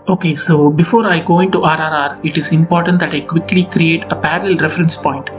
Okay, so before I go into RRR, it is important that I quickly create a parallel reference point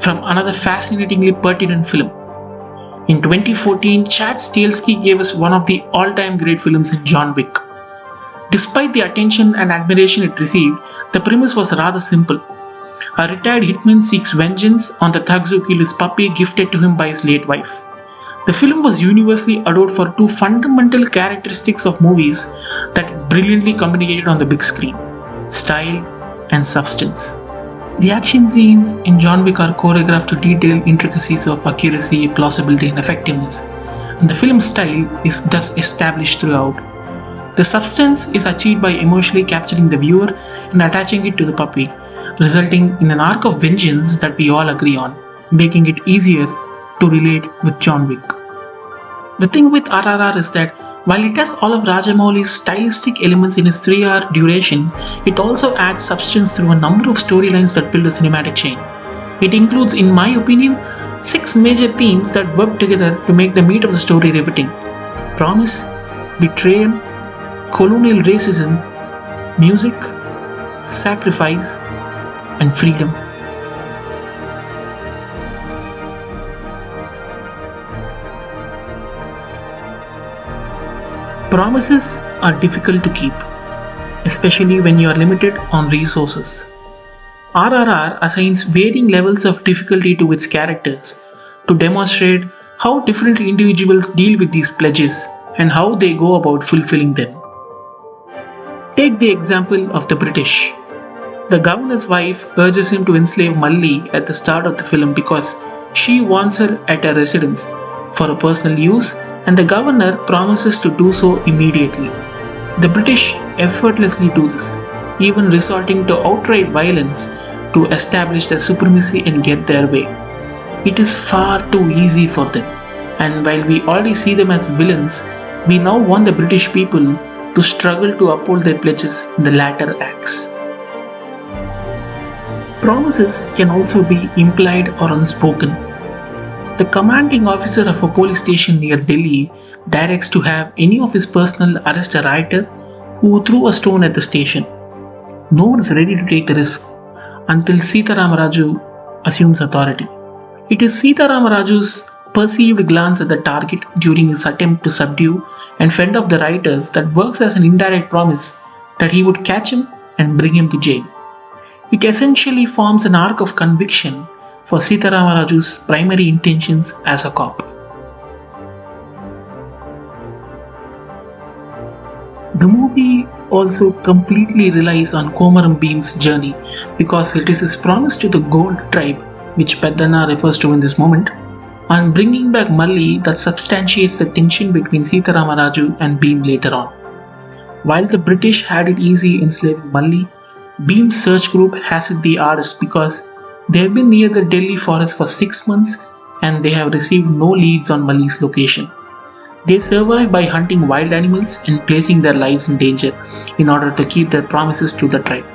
from another fascinatingly pertinent film. In 2014, Chad Stahelski gave us one of the all-time great films in John Wick. Despite the attention and admiration it received, the premise was rather simple. A retired hitman seeks vengeance on the thugs who killed his puppy gifted to him by his late wife. The film was universally adored for two fundamental characteristics of movies that brilliantly communicated on the big screen: style and substance. The action scenes in John Wick are choreographed to detailed intricacies of accuracy, plausibility, and effectiveness, and the film's style is thus established throughout. The substance is achieved by emotionally capturing the viewer and attaching it to the puppy, resulting in an arc of vengeance that we all agree on, making it easier to relate with John Wick. The thing with RRR is that while it has all of Rajamouli's stylistic elements in its 3-hour duration, it also adds substance through a number of storylines that build a cinematic chain. It includes, in my opinion, 6 major themes that work together to make the meat of the story riveting: promise, betrayal, colonial racism, music, sacrifice, and freedom. Promises are difficult to keep, especially when you are limited on resources. RRR assigns varying levels of difficulty to its characters to demonstrate how different individuals deal with these pledges and how they go about fulfilling them. Take the example of the British. The governor's wife urges him to enslave Malli at the start of the film because she wants her at her residence for her personal use, and the governor promises to do so immediately. The British effortlessly do this, even resorting to outright violence to establish their supremacy and get their way. It is far too easy for them, and while we already see them as villains, we now want the British people to struggle to uphold their pledges in the latter acts. Promises can also be implied or unspoken. The commanding officer of a police station near Delhi directs to have any of his personnel arrest a rioter who threw a stone at the station. No one is ready to take the risk until Sitaram assumes authority. It is Sitaram perceived glance at the target during his attempt to subdue and fend off the rioters that works as an indirect promise that he would catch him and bring him to jail. It essentially forms an arc of conviction for Sitaramaraju's primary intentions as a cop. The movie also completely relies on Komaram Bhim's journey because it is his promise to the Gond tribe, which Peddana refers to in this moment, and bringing back Malli that substantiates the tension between Sitaramaraju and Bhim later on. While the British had it easy enslaving Malli, Bhim's search group has it the hardest because they have been near the Delhi forest for 6 months and they have received no leads on Malli's location. They survive by hunting wild animals and placing their lives in danger in order to keep their promises to the tribe,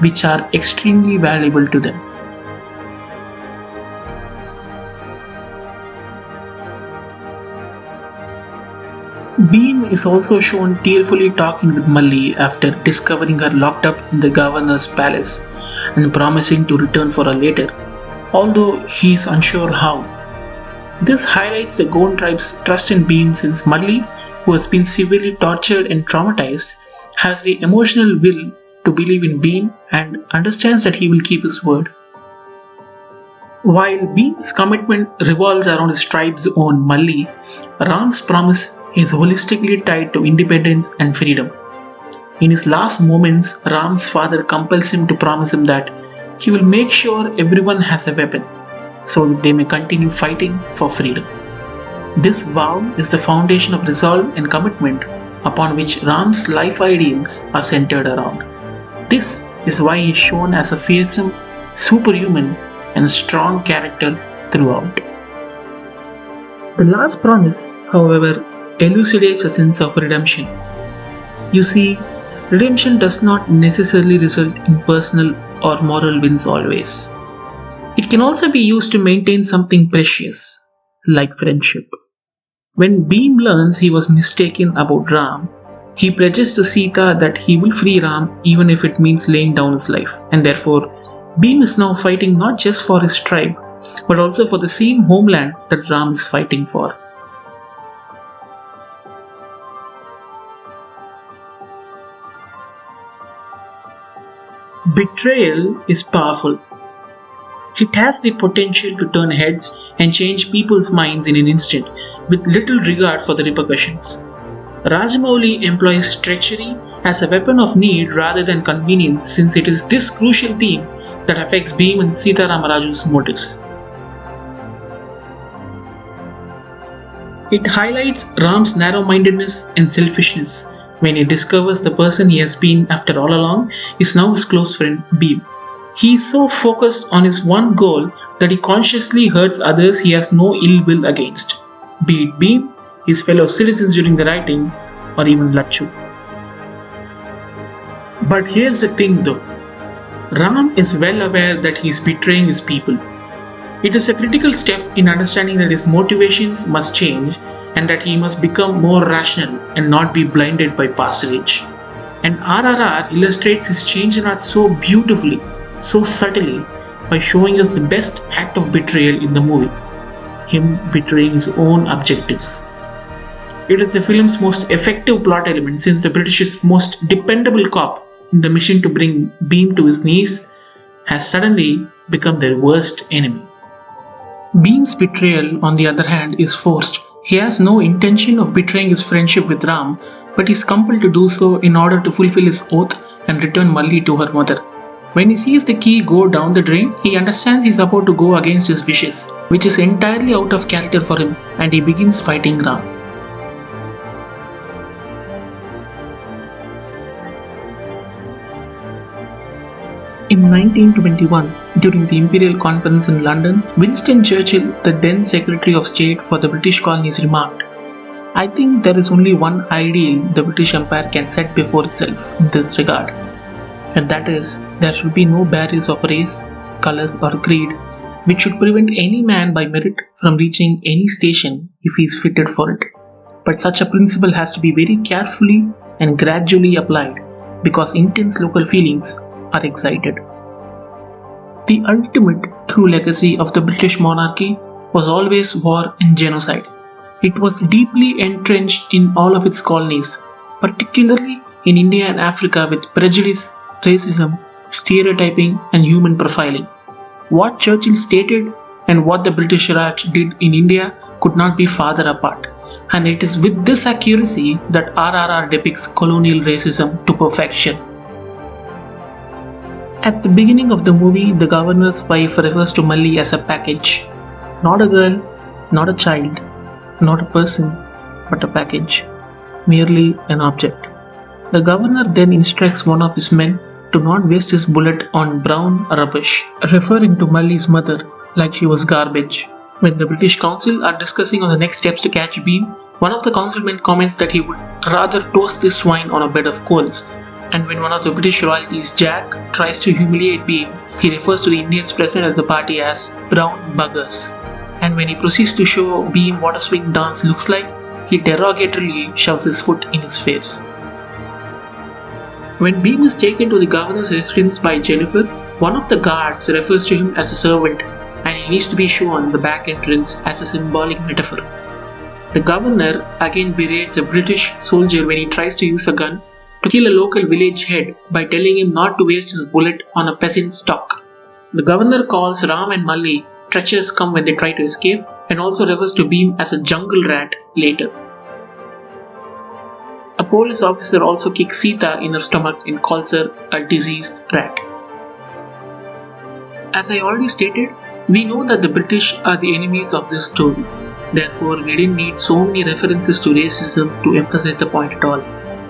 which are extremely valuable to them. Bhim is also shown tearfully talking with Malli after discovering her locked up in the governor's palace and promising to return for her later, although he is unsure how. This highlights the Gond tribe's trust in Bhim since Malli, who has been severely tortured and traumatized, has the emotional will to believe in Bhim and understands that he will keep his word. While Bhim's commitment revolves around his tribe's own Malli, Ram's promise is holistically tied to independence and freedom. In his last moments, Ram's father compels him to promise him that he will make sure everyone has a weapon so that they may continue fighting for freedom. This vow is the foundation of resolve and commitment upon which Ram's life ideals are centered around. This is why he is shown as a fearsome, superhuman, and strong character throughout. The last promise, however, elucidates a sense of redemption. You see, redemption does not necessarily result in personal or moral wins always. It can also be used to maintain something precious, like friendship. When Bhim learns he was mistaken about Ram, He pledges to Sita that he will free Ram even if it means laying down his life, and therefore, Bhim is now fighting not just for his tribe, but also for the same homeland that Ram is fighting for. Betrayal is powerful. It has the potential to turn heads and change people's minds in an instant, with little regard for the repercussions. Rajamouli employs treachery as a weapon of need rather than convenience, since it is this crucial theme that affects Bhim and Sita Ramaraju's motives. It highlights Ram's narrow-mindedness and selfishness when he discovers the person he has been after all along is now his close friend Bhim. He is so focused on his one goal that he consciously hurts others he has no ill will against, be it Bhim, his fellow citizens during the writing, or even Lachu. But here's the thing though, Ram is well aware that he is betraying his people. It is a critical step in understanding that his motivations must change and that he must become more rational and not be blinded by past rage. And RRR illustrates his change in art so beautifully, so subtly, by showing us the best act of betrayal in the movie, him betraying his own objectives. It is the film's most effective plot element since the British's most dependable cop in the mission to bring Bhim to his knees has suddenly become their worst enemy. Bhim's betrayal, on the other hand, is forced. He has no intention of betraying his friendship with Ram, but is compelled to do so in order to fulfill his oath and return Malli to her mother. When he sees the key go down the drain, he understands he is about to go against his wishes, which is entirely out of character for him, and he begins fighting Ram. In 1921, during the Imperial Conference in London, Winston Churchill, the then Secretary of State for the British colonies, remarked, "I think there is only one ideal the British Empire can set before itself in this regard, and that is, there should be no barriers of race, color, or creed, which should prevent any man by merit from reaching any station if he is fitted for it. But such a principle has to be very carefully and gradually applied, because intense local feelings are excited." The ultimate true legacy of the British monarchy was always war and genocide. It was deeply entrenched in all of its colonies, particularly in India and Africa, with prejudice, racism, stereotyping, and human profiling. What Churchill stated and what the British Raj did in India could not be farther apart, and it is with this accuracy that RRR depicts colonial racism to perfection. At the beginning of the movie, the governor's wife refers to Malli as a package. Not a girl, not a child, not a person, but a package. Merely an object. The governor then instructs one of his men to not waste his bullet on brown rubbish, referring to Malli's mother like she was garbage. When the British Council are discussing on the next steps to catch Bhim, one of the councilmen comments that he would rather toast this swine on a bed of coals. And when one of the British royalties, Jack, tries to humiliate Bhim, he refers to the Indians present at the party as brown buggers. And when he proceeds to show Bhim what a swing dance looks like, he derogatorily shoves his foot in his face. When Bhim is taken to the governor's residence by Jennifer, one of the guards refers to him as a servant, and he needs to be shown the back entrance as a symbolic metaphor. The governor again berates a British soldier when he tries to use a gun to kill a local village head by telling him not to waste his bullet on a peasant's stock. The governor calls Ram and Malli treacherous scum when they try to escape, and also refers to Bhim as a jungle rat later. A police officer also kicks Sita in her stomach and calls her a diseased rat. As I already stated, we know that the British are the enemies of this story. Therefore, we didn't need so many references to racism to emphasize the point at all.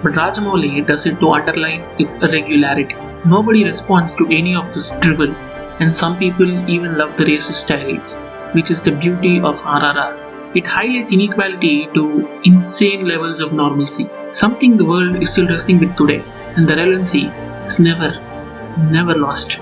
But Rajamouli does it to underline its irregularity. Nobody responds to any of this drivel, and some people even love the racist tirades, which is the beauty of RRR. It highlights inequality to insane levels of normalcy, something the world is still wrestling with today, and the relevancy is never lost.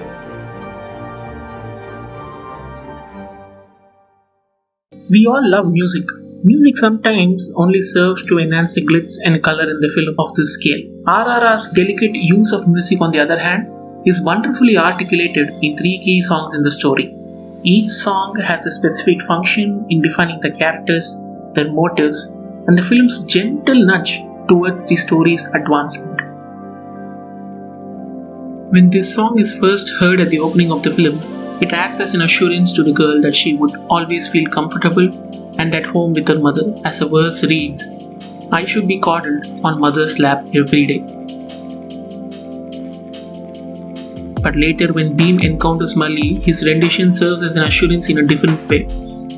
We all love music, Music sometimes only serves to enhance the glitz and color in the film of this scale. RRR's delicate use of music, on the other hand, is wonderfully articulated in three key songs in the story. Each song has a specific function in defining the characters, their motives, and the film's gentle nudge towards the story's advancement. When this song is first heard at the opening of the film, it acts as an assurance to the girl that she would always feel comfortable and at home with her mother, as a verse reads, "I should be coddled on mother's lap every day." But later, when Beam encounters Mully, his rendition serves as an assurance in a different way,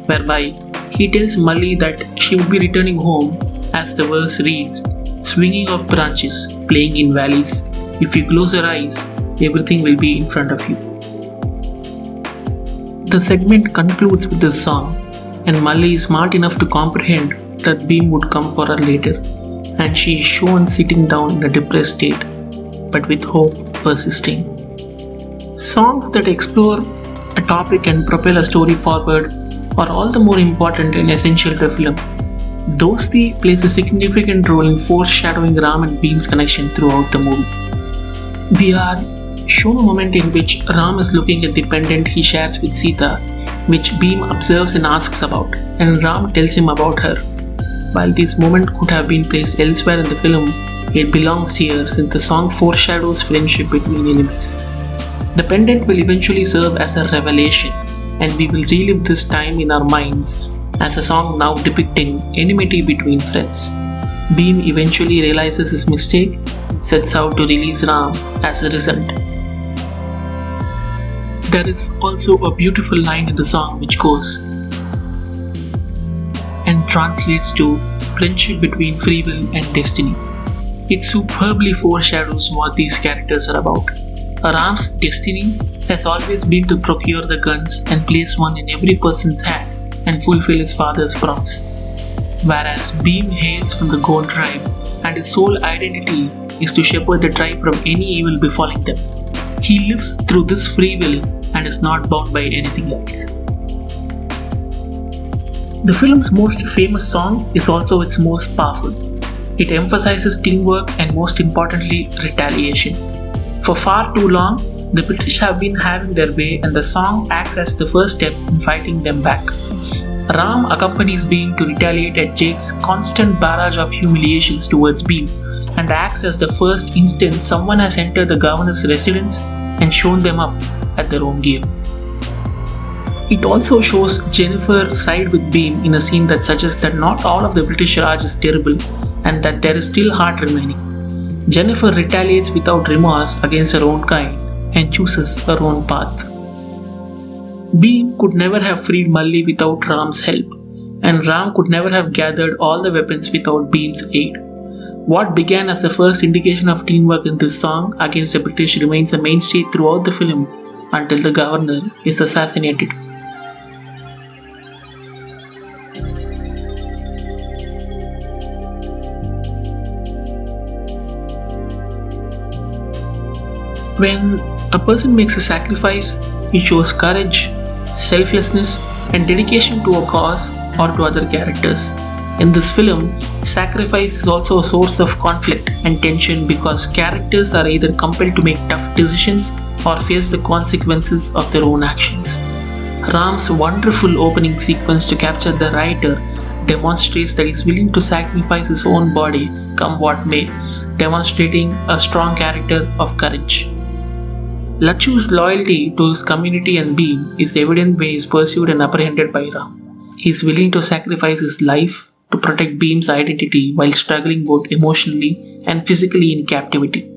whereby he tells Mully that she would be returning home, as the verse reads, "Swinging of branches, playing in valleys. If you close your eyes, everything will be in front of you." The segment concludes with this song, and Mully is smart enough to comprehend that Beam would come for her later, and she is shown sitting down in a depressed state, but with hope persisting. Songs that explore a topic and propel a story forward are all the more important and essential to the film. Dosti plays a significant role in foreshadowing Ram and Beam's connection throughout the movie. We are shown a moment in which Ram is looking at the pendant he shares with Sita, which Beam observes and asks about, and Ram tells him about her. While this moment could have been placed elsewhere in the film, it belongs here since the song foreshadows friendship between enemies. The pendant will eventually serve as a revelation, and we will relive this time in our minds as a song now depicting enmity between friends. Beam eventually realizes his mistake, sets out to release Ram as a result. There is also a beautiful line in the song which goes and translates to friendship between free will and destiny. It superbly foreshadows what these characters are about. Ram's destiny has always been to procure the guns and place one in every person's hand and fulfill his father's promise. Whereas Beam hails from the Goan tribe and his sole identity is to shepherd the tribe from any evil befalling them. He lives through this free will and is not bound by anything else. The film's most famous song is also its most powerful. It emphasizes teamwork and, most importantly, retaliation. For far too long, the British have been having their way, and the song acts as the first step in fighting them back. Ram accompanies Beam to retaliate at Jake's constant barrage of humiliations towards Beam, and acts as the first instance someone has entered the governor's residence and shown them up at their own game. It also shows Jennifer side with Beam in a scene that suggests that not all of the British Raj is terrible and that there is still heart remaining. Jennifer retaliates without remorse against her own kind and chooses her own path. Beam could never have freed Mully without Ram's help, and Ram could never have gathered all the weapons without Beam's aid. What began as the first indication of teamwork in this song against the British remains a mainstay throughout the film until the governor is assassinated. When a person makes a sacrifice, he shows courage, selflessness, and dedication to a cause or to other characters. In this film, sacrifice is also a source of conflict and tension because characters are either compelled to make tough decisions or face the consequences of their own actions. Ram's wonderful opening sequence to capture the writer demonstrates that he is willing to sacrifice his own body come what may, demonstrating a strong character of courage. Lachu's loyalty to his community and Beam is evident when he is pursued and apprehended by Ram. He is willing to sacrifice his life to protect Beam's identity while struggling both emotionally and physically in captivity.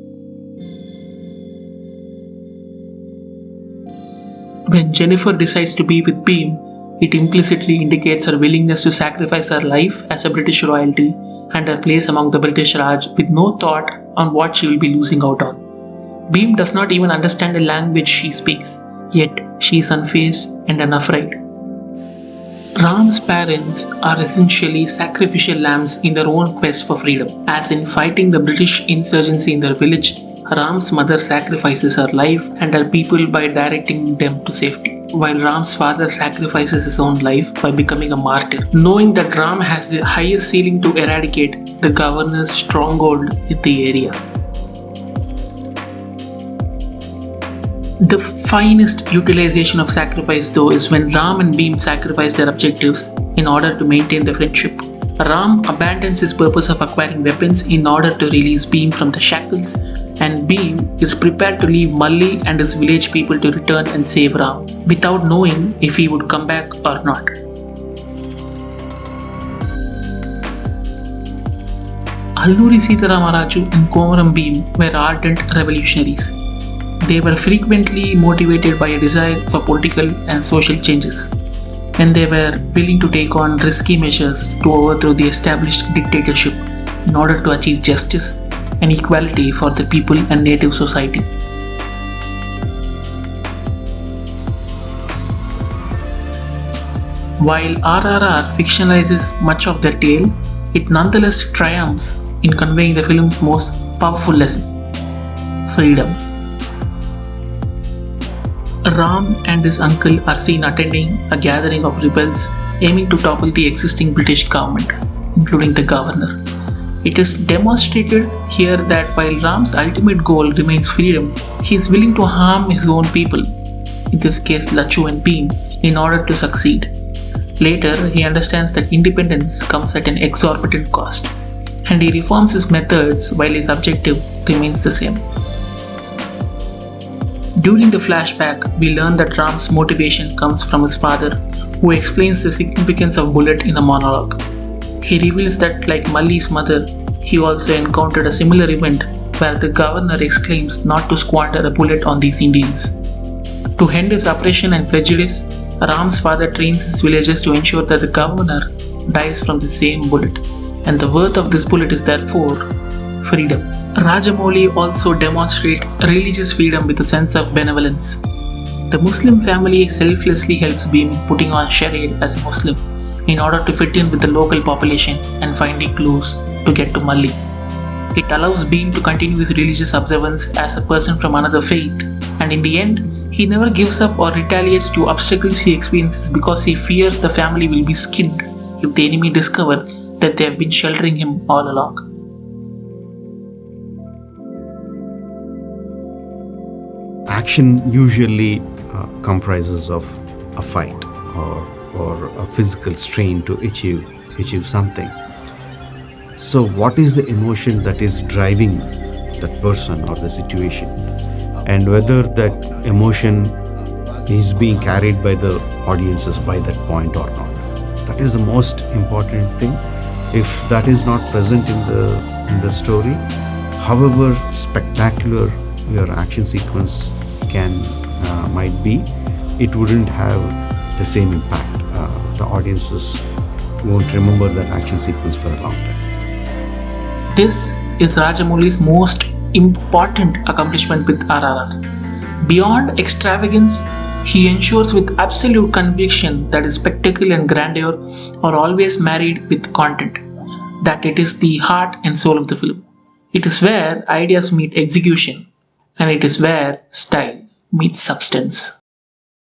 When Jennifer decides to be with Beam, it implicitly indicates her willingness to sacrifice her life as a British royalty and her place among the British Raj with no thought on what she will be losing out on. Beam does not even understand the language she speaks, yet she is unfazed and unafraid. Ram's parents are essentially sacrificial lambs in their own quest for freedom. As in fighting the British insurgency in their village, Ram's mother sacrifices her life and her people by directing them to safety. while Ram's father sacrifices his own life by becoming a martyr, knowing that Ram has the highest ceiling to eradicate the governor's stronghold in the area. The finest utilization of sacrifice, though, is when Ram and Bhim sacrifice their objectives in order to maintain the friendship. Ram abandons his purpose of acquiring weapons in order to release Bhim from the shackles, and Bhim is prepared to leave Malli and his village people to return and save Ram, without knowing if he would come back or not. Alluri Sitaramaraju and Komaram Bhim were ardent revolutionaries. They were frequently motivated by a desire for political and social changes, and they were willing to take on risky measures to overthrow the established dictatorship in order to achieve justice and equality for the people and native society. While RRR fictionalizes much of their tale, it nonetheless triumphs in conveying the film's most powerful lesson: freedom. Ram and his uncle are seen attending a gathering of rebels aiming to topple the existing British government, including the governor. It is demonstrated here that while Ram's ultimate goal remains freedom, he is willing to harm his own people, in this case Lachu and Bhim, in order to succeed. Later, he understands that independence comes at an exorbitant cost, and he reforms his methods while his objective remains the same. During the flashback, we learn that Ram's motivation comes from his father, who explains the significance of bullet in a monologue. He reveals that, like Malli's mother, he also encountered a similar event where the governor exclaims not to squander a bullet on these Indians. To end his oppression and prejudice, Ram's father trains his villagers to ensure that the governor dies from the same bullet, and the worth of this bullet is therefore freedom. Rajamouli also demonstrates religious freedom with a sense of benevolence. The Muslim family selflessly helps Bhim putting on Sharia as a Muslim in order to fit in with the local population and finding clues to get to Malli. It allows Bhim to continue his religious observance as a person from another faith, and in the end, he never gives up or retaliates to obstacles he experiences because he fears the family will be skinned if the enemy discover that they have been sheltering him all along. Action usually comprises of a fight or a physical strain to achieve something. So what is the emotion that is driving that person or the situation, and whether that emotion is being carried by the audiences by that point or not? That is the most important thing. If that is not present in the story, however spectacular your action sequence might be, it wouldn't have the same impact. The audiences won't remember that action sequence for a long time. This is Rajamouli's most important accomplishment with RRR. Beyond extravagance, he ensures with absolute conviction that his spectacle and grandeur are always married with content, that it is the heart and soul of the film. It is where ideas meet execution, and it is where style meets substance.